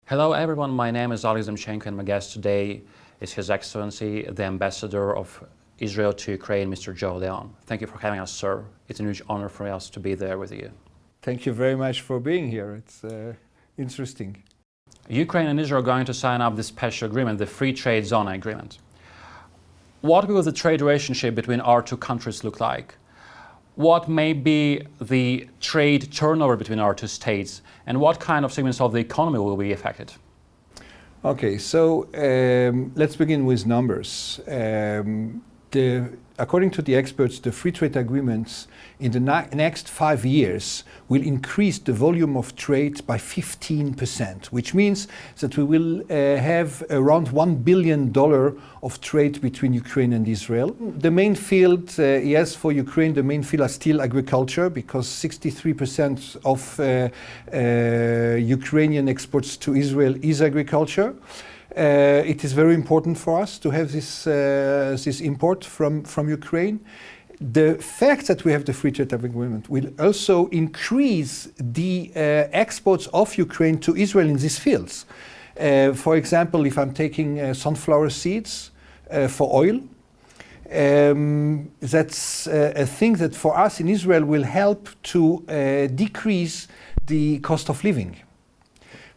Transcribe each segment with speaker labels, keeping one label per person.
Speaker 1: Hello everyone, my name is Alex Demchenko and my guest today is His Excellency, the Ambassador of Israel to Ukraine, Mr.Joel Lion. Thank you for having us, sir. It's a huge honor for us to be there with you.
Speaker 2: Thank you very much for being here. It's interesting.
Speaker 1: Ukraine and Israel are going to sign up this special agreement, the Free Trade Zone Agreement. What will the trade relationship between our two countries look like? What may be the trade turnover between our two states, and what kind of segments of the economy will be affected?
Speaker 2: Okay, so let's begin with numbers. According to the experts, the free trade agreements in the next 5 years will increase the volume of trade by 15%, which means that we will have around $1 billion of trade between Ukraine and Israel. The main field, yes, for Ukraine, the main field are still agriculture, because 63% of Ukrainian exports to Israel is agriculture. It is very important for us to have this import from Ukraine. The fact that we have the free trade agreement will also increase the exports of Ukraine to Israel in these fields. For example, if I'm taking sunflower seeds for oil, that's a thing that for us in Israel will help to decrease the cost of living.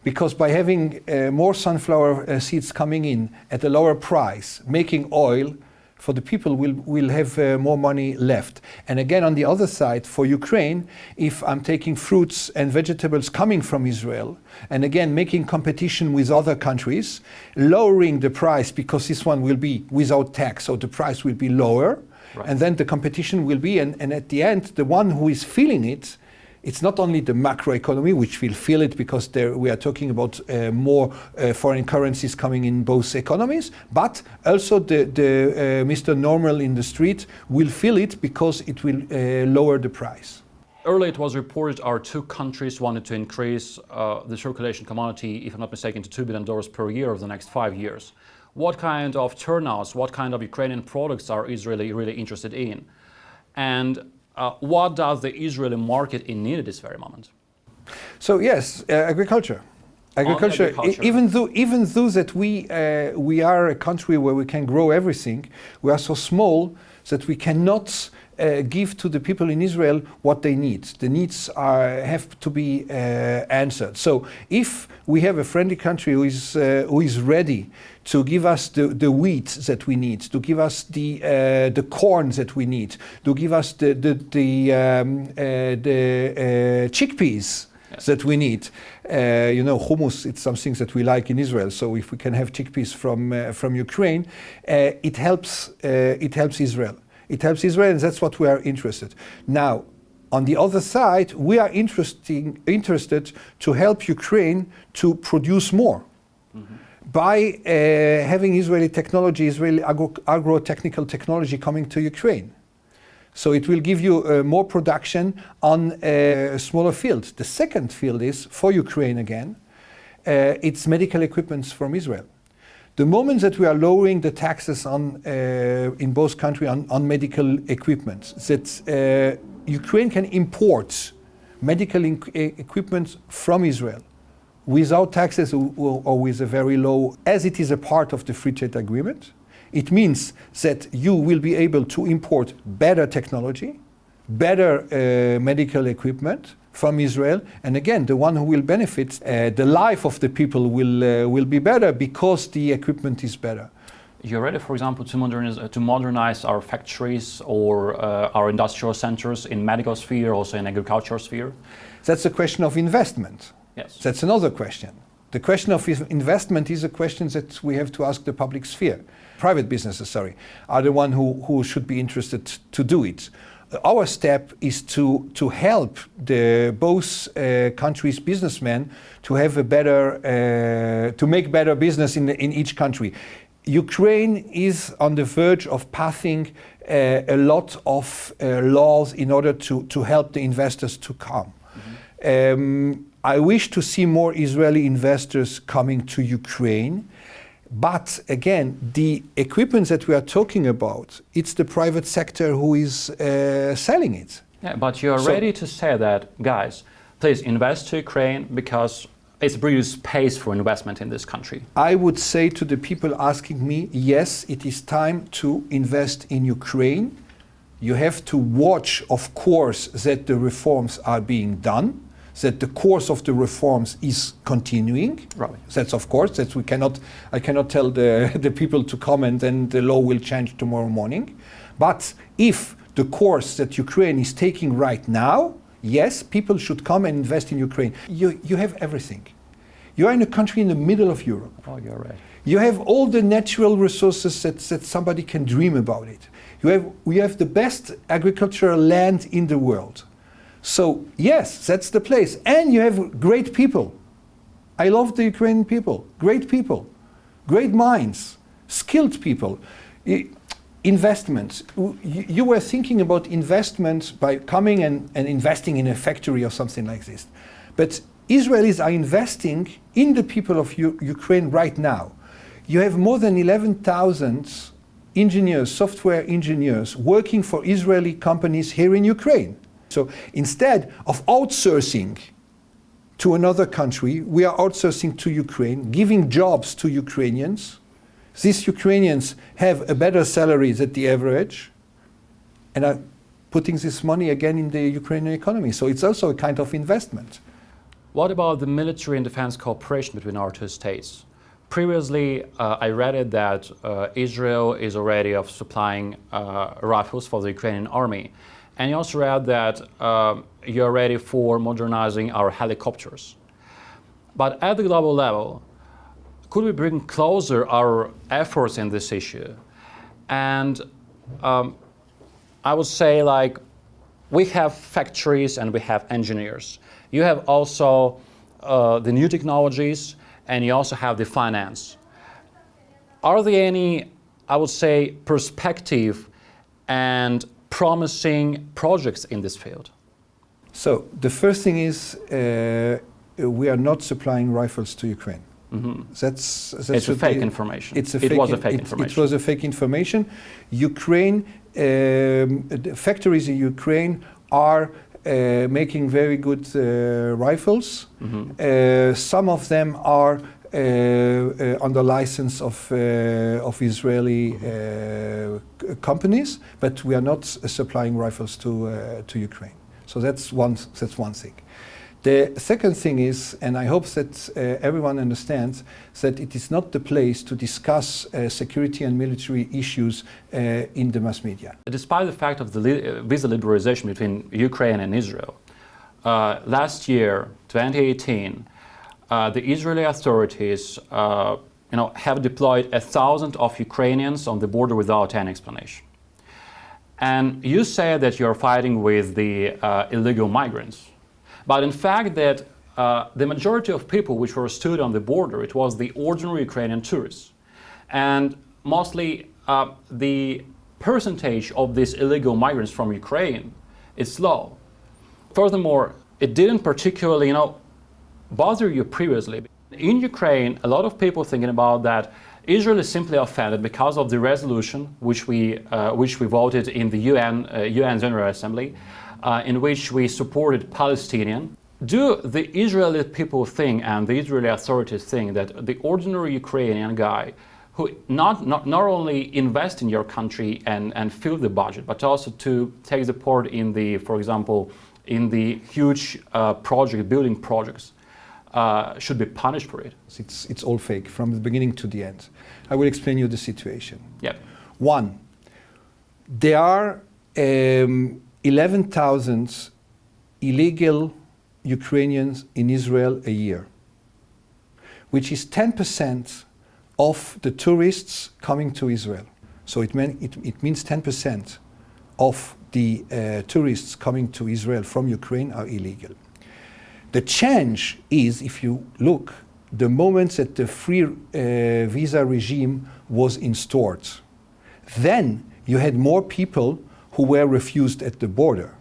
Speaker 2: Because by having more sunflower seeds coming in at a lower price, making oil for the people will have more money left. And again, on the other side, for Ukraine, if I'm taking fruits and vegetables coming from Israel, and again, making competition with other countries, lowering the price, because this one will be without tax, so the price will be lower, right. And then the competition will be, and at the end, the one who is feeling it, it's not only the macroeconomy, which will feel it because we are talking about more foreign currencies coming in both economies, but also the Mr. Normal in the street will feel it because it will lower the price.
Speaker 1: Earlier it was reported our two countries wanted to increase the circulation commodity, if I'm not mistaken, to $2 billion per year over the next 5 years. What kind of turnouts, what kind of Ukrainian products are Israeli really interested in? And what does the Israeli market need at this very moment?
Speaker 2: So yes, agriculture. Agriculture. Even though that we are a country where we can grow everything, we are so small that we cannot give to the people in Israel what they need. The needs have to be answered. So if we have a friendly country who is ready to give us the wheat that we need, to give us the corn that we need, to give us the chickpeas, yes, that we need. Hummus, it's something that we like in Israel. So if we can have chickpeas from Ukraine, it helps Israel. It helps Israel, and that's what we are interested. Now, on the other side, we are interested to help Ukraine to produce more. Mm-hmm. By having Israeli technology, Israeli agro-technical technology coming to Ukraine. So it will give you more production on a smaller field. The second field is, for Ukraine again, it's medical equipment from Israel. The moment that we are lowering the taxes in both countries on medical equipment, that Ukraine can import medical equipment from Israel without taxes or with a very low, as it is a part of the free trade agreement, it means that you will be able to import better technology, better medical equipment from Israel, and again, the one who will benefit, the life of the people will be better because the equipment is better.
Speaker 1: You're ready, for example, to modernize our factories or our industrial centers in medical sphere, also in agricultural sphere?
Speaker 2: That's a question of investment.
Speaker 1: Yes.
Speaker 2: That's another question. The question of investment is a question that we have to ask the public sphere. Private businesses, are the one who should be interested to do it. Our step is to help both countries' businessmen to have to make better business in each country. Ukraine is on the verge of passing a lot of laws in order to help the investors to come. Mm-hmm. I wish to see more Israeli investors coming to Ukraine. But again, the equipment that we are talking about, it's the private sector who is selling it.
Speaker 1: Yeah, but you're ready to say that, guys, please invest to Ukraine because is really space for investment in this country?
Speaker 2: I would say to the people asking me, yes, it is time to invest in Ukraine. You have to watch, of course, that the reforms are being done, that the course of the reforms is continuing.
Speaker 1: Right.
Speaker 2: That's of course, that I cannot tell the people to come and then the law will change tomorrow morning. But if the course that Ukraine is taking right now, yes, people should come and invest in Ukraine. You have everything. You are in a country in the middle of Europe.
Speaker 1: Oh, you're right.
Speaker 2: You have all the natural resources that somebody can dream about it. We have the best agricultural land in the world. So yes, that's the place. And you have great people. I love the Ukrainian people. Great minds, skilled people. Investments. You were thinking about investments by coming and investing in a factory or something like this. But Israelis are investing in the people of Ukraine right now. You have more than 11,000 engineers, software engineers, working for Israeli companies here in Ukraine. So instead of outsourcing to another country, we are outsourcing to Ukraine, giving jobs to Ukrainians. These Ukrainians have a better salary than the average and are putting this money again in the Ukrainian economy. So it's also a kind of investment.
Speaker 1: What about the military and defense cooperation between our two states? Previously, I read it that Israel is already supplying rifles for the Ukrainian army. And you also read that you're ready for modernizing our helicopters. But at the global level, could we bring closer our efforts in this issue? And I would say, like, we have factories and we have engineers. You have also the new technologies, and you also have the finance. Are there any, I would say, perspective and promising projects in this field?
Speaker 2: So the first thing is we are not supplying rifles to Ukraine.
Speaker 1: Mm-hmm.
Speaker 2: That's
Speaker 1: it's a fake information.
Speaker 2: It
Speaker 1: was a fake information.
Speaker 2: It was a fake information. Ukraine, the factories in Ukraine are making very good rifles. Mm-hmm. Some of them are under license of Israeli companies, but we are not supplying rifles to Ukraine. So that's one thing. The second thing is, and I hope that everyone understands, that it is not the place to discuss security and military issues in the mass media.
Speaker 1: Despite the fact of the visa liberalization between Ukraine and Israel, last year, 2018, the Israeli authorities have deployed 1,000 of Ukrainians on the border without any explanation. And you say that you're fighting with the illegal migrants. But in fact, that the majority of people which were stood on the border, it was the ordinary Ukrainian tourists. And mostly the percentage of these illegal migrants from Ukraine is low. Furthermore, it didn't particularly, bother you previously. In Ukraine, a lot of people thinking about that Israel is simply offended because of the resolution which we voted in the UN General Assembly, in which we supported Palestinian. Do the Israeli people think and the Israeli authorities think that the ordinary Ukrainian guy who not only invest in your country and fill the budget, but also to take the part in the, for example, in the huge building projects, should be punished for it?
Speaker 2: It's all fake from the beginning to the end. I will explain you the situation.
Speaker 1: Yeah.
Speaker 2: One, there are 11,000 illegal Ukrainians in Israel a year, which is 10% of the tourists coming to Israel. So it means 10% of the tourists coming to Israel from Ukraine are illegal. The change is, if you look, the moment that the free visa regime was installed, then you had more people who were refused at the border.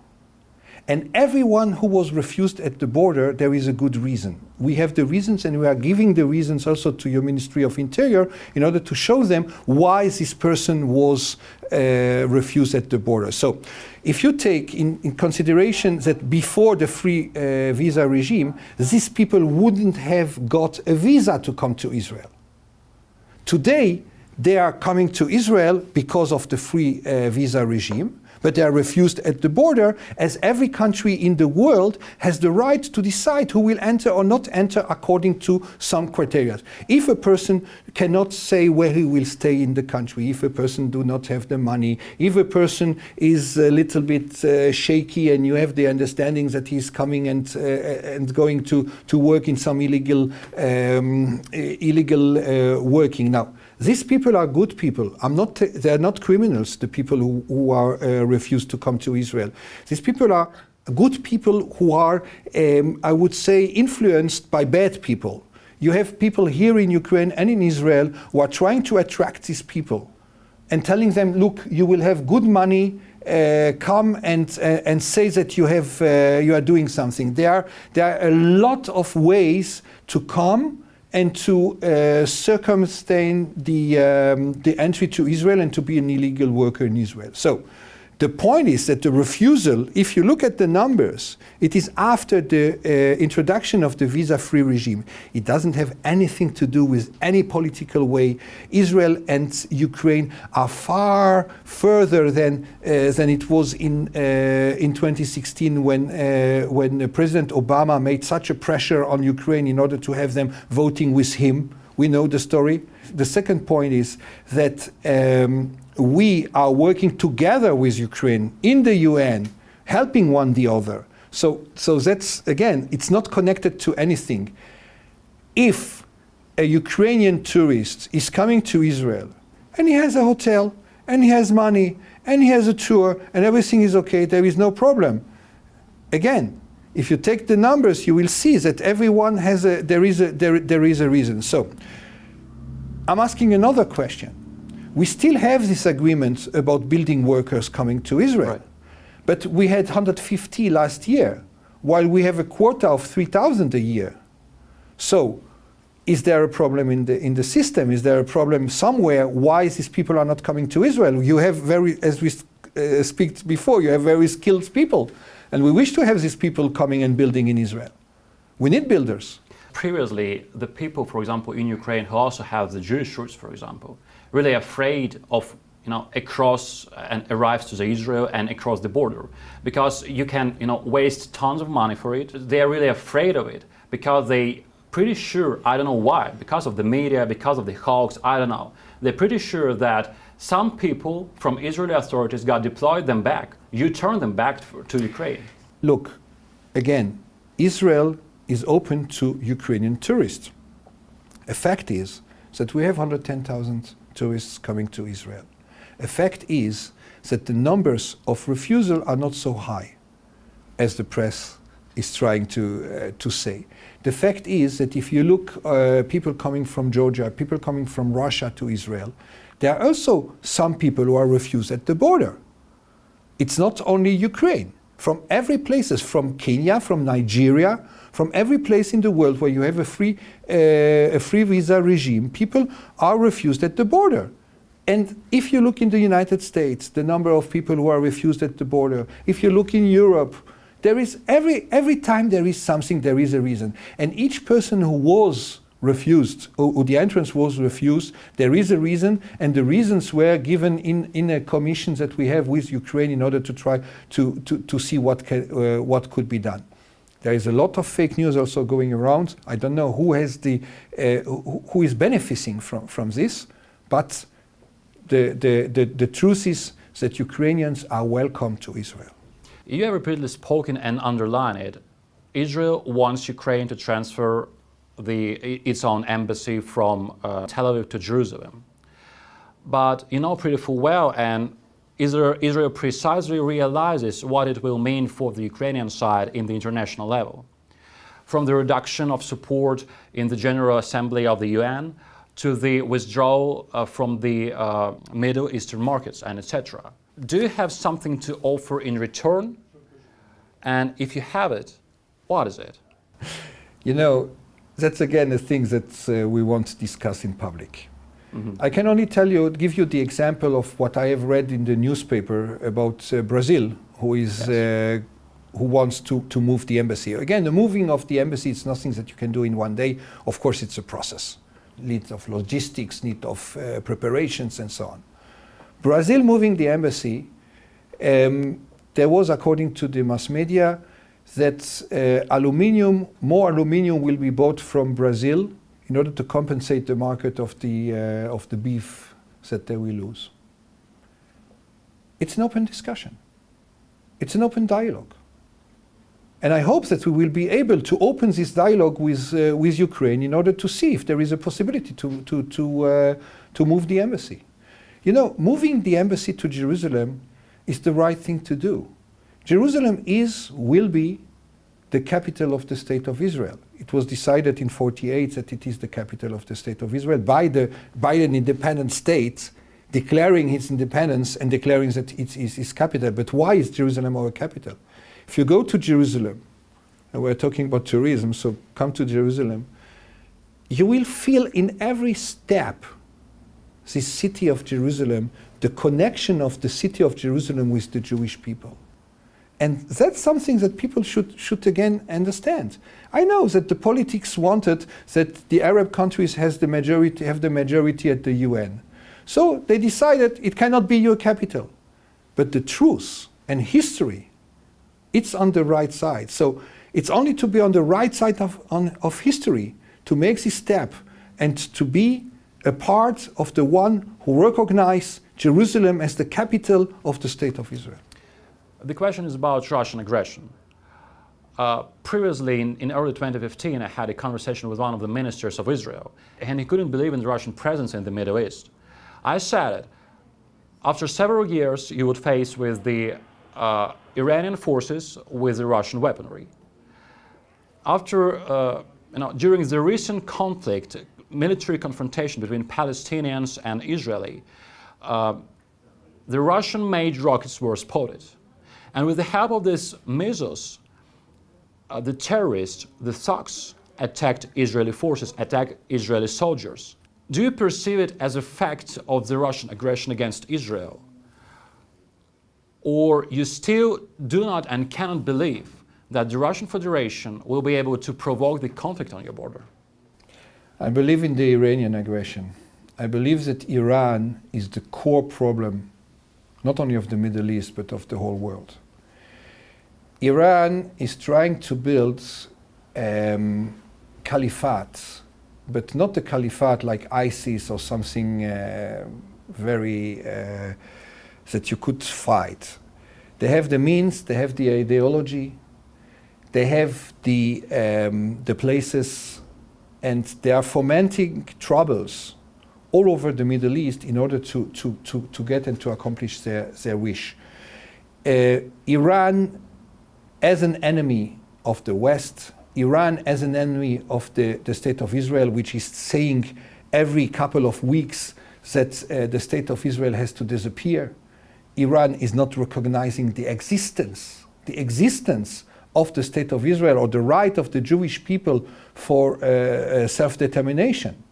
Speaker 2: And everyone who was refused at the border, there is a good reason. We have the reasons, and we are giving the reasons also to your Ministry of Interior in order to show them why this person was refused at the border. So if you take in consideration that before the free visa regime, these people wouldn't have got a visa to come to Israel. Today, they are coming to Israel because of the free visa regime, but they are refused at the border, as every country in the world has the right to decide who will enter or not enter according to some criteria. If a person cannot say where he will stay in the country, if a person do not have the money, if a person is a little bit shaky and you have the understanding that he's coming and going to work in some illegal working. Now, these people are good people. They are not criminals, the people who are refused to come to Israel. These people are good people who are, I would say, influenced by bad people. You have people here in Ukraine and in Israel who are trying to attract these people and telling them, look, you will have good money, come and say that you are doing something. There are a lot of ways to come and to circumvent the entry to Israel and to be an illegal worker in Israel. So the point is that the refusal, if you look at the numbers, it is after the introduction of the visa-free regime. It doesn't have anything to do with any political way. Israel and Ukraine are far further than it was in 2016 when President Obama made such a pressure on Ukraine in order to have them voting with him. We know the story. The second point is that we are working together with Ukraine in the UN, helping one the other. So that's, again, it's not connected to anything. If a Ukrainian tourist is coming to Israel and he has a hotel and he has money and he has a tour and everything is okay, there is no problem. Again, if you take the numbers, you will see that everyone has there is a reason. So I'm asking another question. We still have this agreement about building workers coming to Israel.
Speaker 1: Right.
Speaker 2: But we had 150 last year, while we have a quota of 3,000 a year. So is there a problem in the system? Is there a problem somewhere why these people are not coming to Israel? You have as we speak before, you have very skilled people. And we wish to have these people coming and building in Israel. We need builders.
Speaker 1: Previously, the people, for example, in Ukraine who also have the Jewish roots, for example, really afraid of across and arrives to Israel and across the border, because you can waste tons of money for it. They are really afraid of it because they pretty sure, I don't know why, because of the media, because of the hoax, I don't know. They're pretty sure that some people from Israeli authorities got deployed them back. You turn them back to Ukraine.
Speaker 2: Look, again, Israel is open to Ukrainian tourists. A fact is that we have 110,000 tourists coming to Israel. A fact is that the numbers of refusal are not so high as the press is trying to say. The fact is that if you look people coming from Georgia, people coming from Russia to Israel, there are also some people who are refused at the border. It's not only Ukraine. From every places, from Kenya, from Nigeria, from every place in the world where you have a free visa regime, people are refused at the border. And if you look in the United States, the number of people who are refused at the border, if you look in Europe, there is every time there is something, there is a reason. And each person who was refused, or the entrance was refused, there is a reason, and the reasons were given in a commission that we have with Ukraine in order to try to see what could be done. There is a lot of fake news also going around. I don't know who has who is benefiting from this, but the truth is that Ukrainians are welcome to Israel.
Speaker 1: You have repeatedly spoken and underlined it. Israel wants Ukraine to transfer its own embassy from Tel Aviv to Jerusalem. But you know pretty full well, and Israel precisely realizes what it will mean for the Ukrainian side in the international level. From the reduction of support in the General Assembly of the UN to the withdrawal from the Middle Eastern markets and etc. Do you have something to offer in return? And if you have it, what is it?
Speaker 2: You know, that's again a thing that we won't discuss in public.
Speaker 1: Mhm.
Speaker 2: I can only give you the example of what I have read in the newspaper about Brazil, who is who wants to move the embassy. Again, the moving of the embassy is nothing that you can do in one day. Of course, it's a process, need of logistics, need of preparations, and so on. Brazil moving the embassy, there was, according to the mass media, that more aluminium will be bought from Brazil in order to compensate the market of the beef that they will lose. It's an open discussion. It's an open dialogue. And I hope that we will be able to open this dialogue with Ukraine in order to see if there is a possibility to move the embassy. You know, moving the embassy to Jerusalem is the right thing to do. Jerusalem will be the capital of the State of Israel. It was decided in 1948 that it is the capital of the State of Israel by an independent state declaring its independence and declaring that it is its capital. But why is Jerusalem our capital? If you go to Jerusalem, and we're talking about tourism, so come to Jerusalem, you will feel in every step this city of Jerusalem, the connection of the city of Jerusalem with the Jewish people. And that's something that people should again understand. I know that the politics wanted that the Arab countries have the majority at the UN. So they decided it cannot be your capital. But the truth and history, it's on the right side. So it's only to be on the right side of history to make this step and to be a part of the one who recognize Jerusalem as the capital of the State of Israel.
Speaker 1: The question is about Russian aggression. Previously, in early 2015, I had a conversation with one of the ministers of Israel, and he couldn't believe in the Russian presence in the Middle East. I said it. After several years, you would face with the Iranian forces with the Russian weaponry. During the recent conflict, military confrontation between Palestinians and Israeli, the Russian-made rockets were spotted. And with the help of these missiles, the terrorists, the thugs, attacked Israeli forces, attacked Israeli soldiers. Do you perceive it as a fact of the Russian aggression against Israel? Or you still do not and cannot believe that the Russian Federation will be able to provoke the conflict on your border?
Speaker 2: I believe in the Iranian aggression. I believe that Iran is the core problem, not only of the Middle East, but of the whole world. Iran is trying to build caliphate, but not a caliphate like ISIS or something very that you could fight. They have the means, they have the ideology, they have the places, and they are fomenting troubles all over the Middle East in order to get and to accomplish their wish. Iran as an enemy of the West, Iran as an enemy of the State of Israel, which is saying every couple of weeks that the State of Israel has to disappear. Iran is not recognizing the existence of the State of Israel or the right of the Jewish people for self-determination.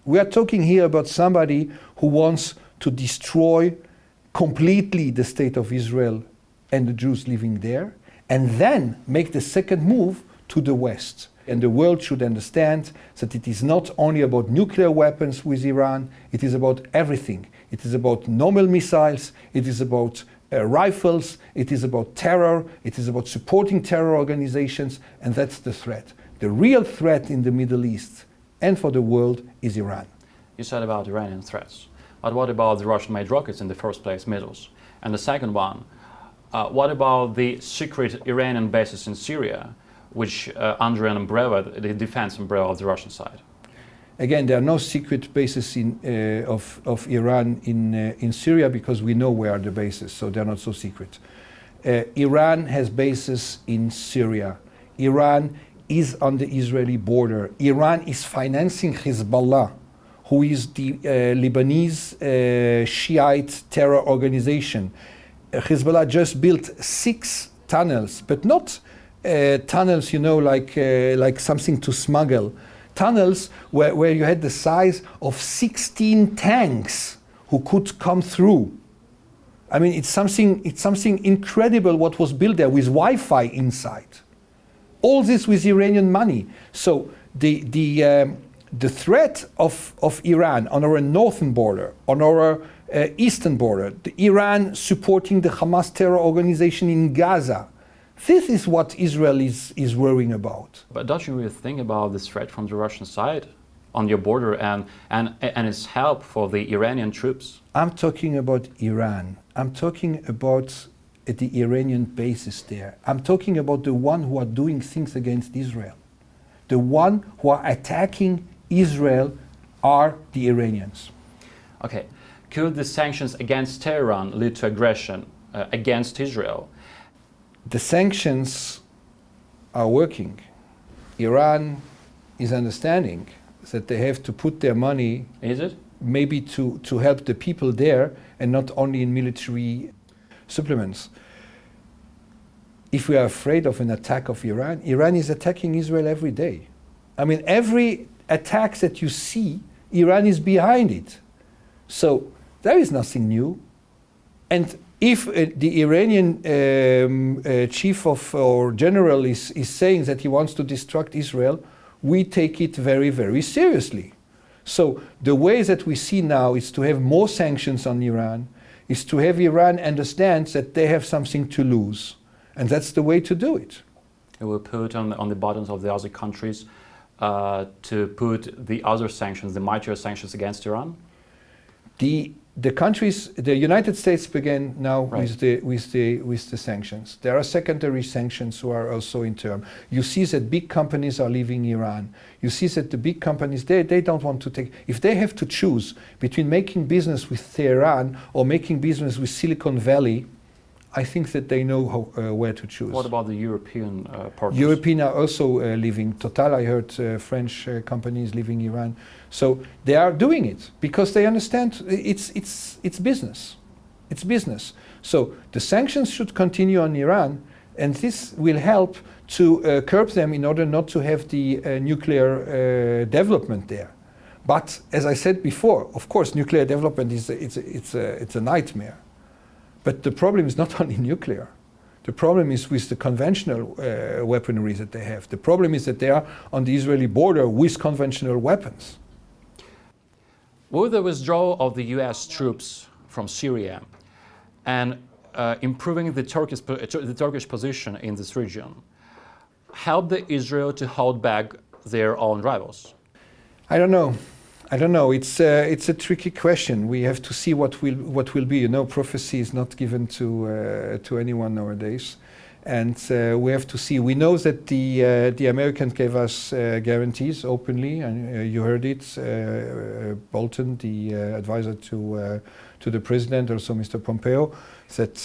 Speaker 2: We are talking here about somebody who wants to destroy completely the State of Israel and the Jews living there, and then make the second move to the West. And the world should understand that it is not only about nuclear weapons with Iran, it is about everything. It is about normal missiles, it is about rifles, it is about terror, it is about supporting terror organizations, and that's the threat. The real threat in the Middle East and for the world is Iran.
Speaker 1: You said about Iranian threats, but what about the Russian-made rockets in the first place, missiles? And the second one, what about the secret Iranian bases in Syria, which under an umbrella, the defense umbrella of the Russian side?
Speaker 2: Again, there are no secret bases of Iran in Syria because we know where are the bases, so they're not so secret. Iran has bases in Syria. Iran is on the Israeli border. Iran is financing Hezbollah, who is the Lebanese Shiite terror organization. Hezbollah just built 6 tunnels, but not tunnels, like something to smuggle. tunnels where you had the size of 16 tanks who could come through. I mean, it's something incredible what was built there with Wi-Fi inside. All this with Iranian money. So the threat of Iran on our northern border, on our eastern border, Iran supporting the Hamas terror organization in Gaza, this is what Israel is worrying about.
Speaker 1: But don't you really think about this threat from the Russian side on your border and its help for the Iranian troops?
Speaker 2: I'm talking about Iran. I'm talking about the Iranian bases there. I'm talking about the one who are doing things against Israel. The one who are attacking Israel are the Iranians.
Speaker 1: Okay. Could the sanctions against Tehran lead to aggression against Israel?
Speaker 2: The sanctions are working. Iran is understanding that they have to put their money,
Speaker 1: is it?
Speaker 2: Maybe to help the people there and not only in military supplements. If we are afraid of an attack of Iran, Iran is attacking Israel every day. I mean, every attack that you see, Iran is behind it. So there is nothing new. And if the Iranian chief of or general is saying that he wants to destruct Israel, we take it very, very seriously. So the way that we see now is to have more sanctions on Iran, is to have Iran understand that they have something to lose. And that's the way to do it.
Speaker 1: It will put on the buttons of the other countries to put the other sanctions, the mightier sanctions against Iran?
Speaker 2: The countries, the United States began now
Speaker 1: Right.
Speaker 2: with the sanctions. There are secondary sanctions who are also in term. You see that big companies are leaving Iran. You see that the big companies, they don't want to take, if they have to choose between making business with Tehran or making business with Silicon Valley, I think that they know how, where to choose.
Speaker 1: What about the European partners?
Speaker 2: European are also leaving. Total, I heard French companies leaving Iran. So they are doing it because they understand it's business. It's business. So the sanctions should continue on Iran, and this will help to curb them in order not to have the nuclear development there. But as I said before, of course, nuclear development it's a nightmare. But the problem is not only nuclear. The problem is with the conventional weaponry that they have. The problem is that they are on the Israeli border with conventional weapons.
Speaker 1: Will the withdrawal of the US troops from Syria and improving the Turkish position in this region help the Israel to hold back their own rivals?
Speaker 2: I don't know. It's a tricky question. We have to see what will be. You know, prophecy is not given to anyone nowadays, and we have to see. We know that the Americans gave us guarantees openly, and you heard it. Bolton, the advisor to the president, also Mr. Pompeo, that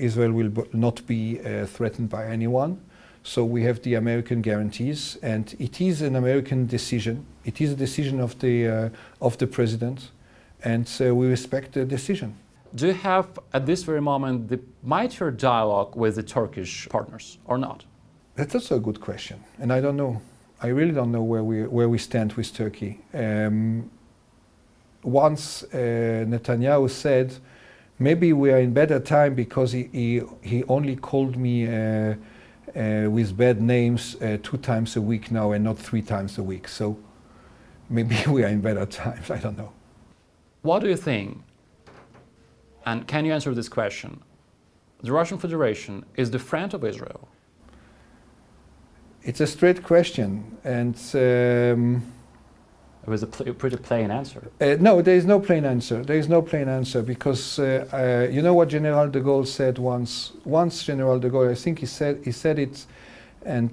Speaker 2: Israel will not be threatened by anyone. So we have the American guarantees, and it is an American decision. It is a decision of the president, and we respect the decision.
Speaker 1: Do you have, at this very moment, the mightier dialogue with the Turkish partners, or not?
Speaker 2: That's also a good question, and I don't know. I really don't know where we stand with Turkey. Once Netanyahu said, maybe we are in better time because he only called me with bad names 2 times a week now and not 3 times a week. So maybe we are in better times, I don't know.
Speaker 1: What do you think, and can you answer this question, the Russian Federation is the friend of Israel?
Speaker 2: It's a straight question, and
Speaker 1: It was a pretty plain answer.
Speaker 2: no, there is no plain answer. There is no plain answer because you know what General de Gaulle said once. Once General de Gaulle, I think he said it, and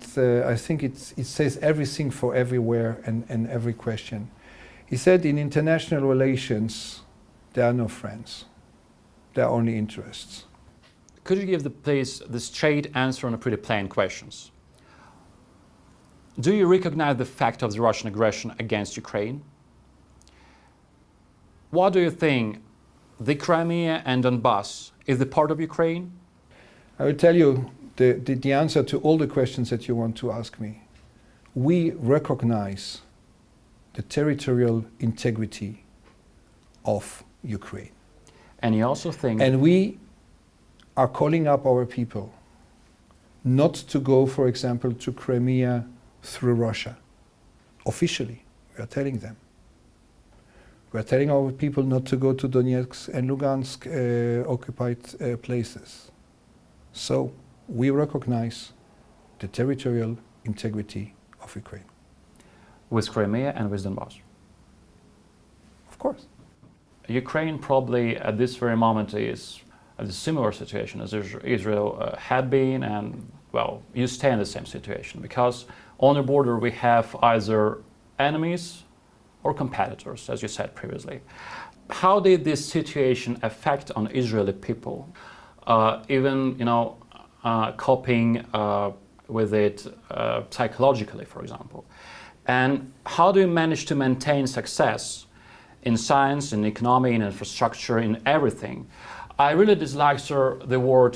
Speaker 2: I think it says everything for everywhere and every question. He said, in international relations, there are no friends. There are only interests.
Speaker 1: Could you give please the straight answer on a pretty plain questions? Do you recognize the fact of the Russian aggression against Ukraine? What do you think? The Crimea and Donbass is the part of Ukraine?
Speaker 2: I will tell you the answer to all the questions that you want to ask me. We recognize the territorial integrity of Ukraine.
Speaker 1: And you also think...
Speaker 2: And we are calling up our people not to go, for example, to Crimea through Russia. Officially, we are telling them. We are telling our people not to go to Donetsk and Lugansk occupied places. So we recognize the territorial integrity of Ukraine.
Speaker 1: With Crimea and with Donbass?
Speaker 2: Of course.
Speaker 1: Ukraine probably at this very moment is at a similar situation as Israel had been, and well, you stay in the same situation because on the border we have either enemies or competitors, as you said previously. How did this situation affect on Israeli people, even coping with it psychologically, for example? And how do you manage to maintain success in science, in economy, in infrastructure, in everything? I really dislike, sir, the word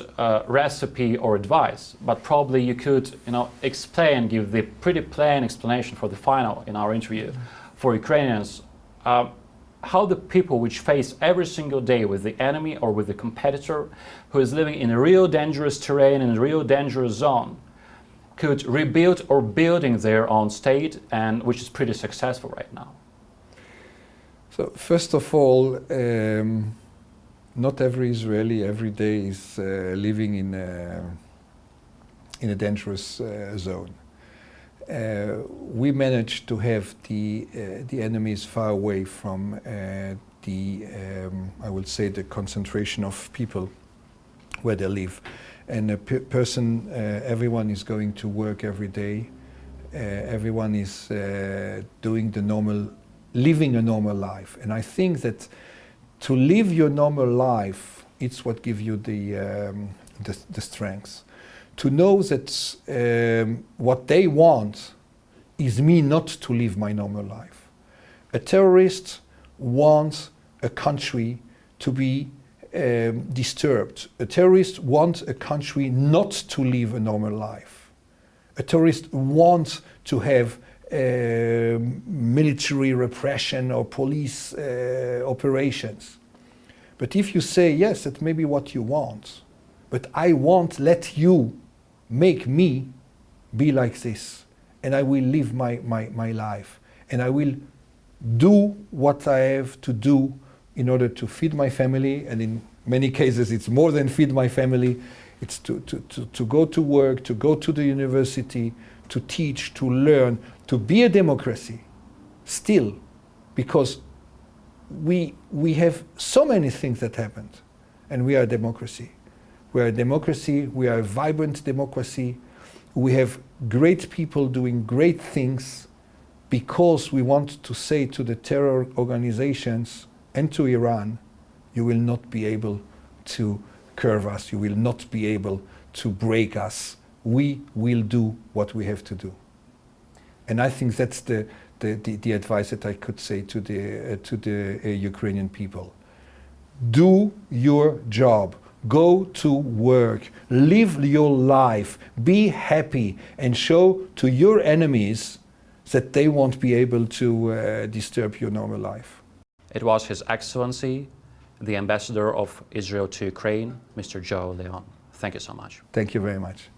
Speaker 1: recipe or advice, but probably you could, explain, give the pretty plain explanation for the final in our interview for Ukrainians, how the people which face every single day with the enemy or with the competitor who is living in a real dangerous terrain, in a real dangerous zone, could rebuild or building their own state, and which is pretty successful right now.
Speaker 2: So first of all, not every Israeli every day is living in a dangerous zone. We managed to have the enemies far away from I would say, the concentration of people where they live. And a person, everyone is going to work every day. Everyone is living a normal life. And I think that to live your normal life, it's what gives you the strength. To know that what they want is me not to live my normal life. A terrorist wants a country to be disturbed. A terrorist wants a country not to live a normal life. A terrorist wants to have military repression or police operations. But if you say, yes, that may be what you want, but I won't let you make me be like this, and I will live my life, and I will do what I have to do in order to feed my family, and in many cases it's more than feed my family, it's to go to work, to go to the university, to teach, to learn, to be a democracy still, because we have so many things that happened, and we are a democracy. We are a democracy, we are a vibrant democracy, we have great people doing great things, because we want to say to the terror organizations and to Iran, you will not be able to curve us, you will not be able to break us. We will do what we have to do. And I think that's the advice that I could say to the Ukrainian people. Do your job. Go to work, live your life, be happy, and show to your enemies that they won't be able to disturb your normal life.
Speaker 1: It was His Excellency, the Ambassador of Israel to Ukraine, Mr. Joel Lion. Thank you so much.
Speaker 2: Thank you very much.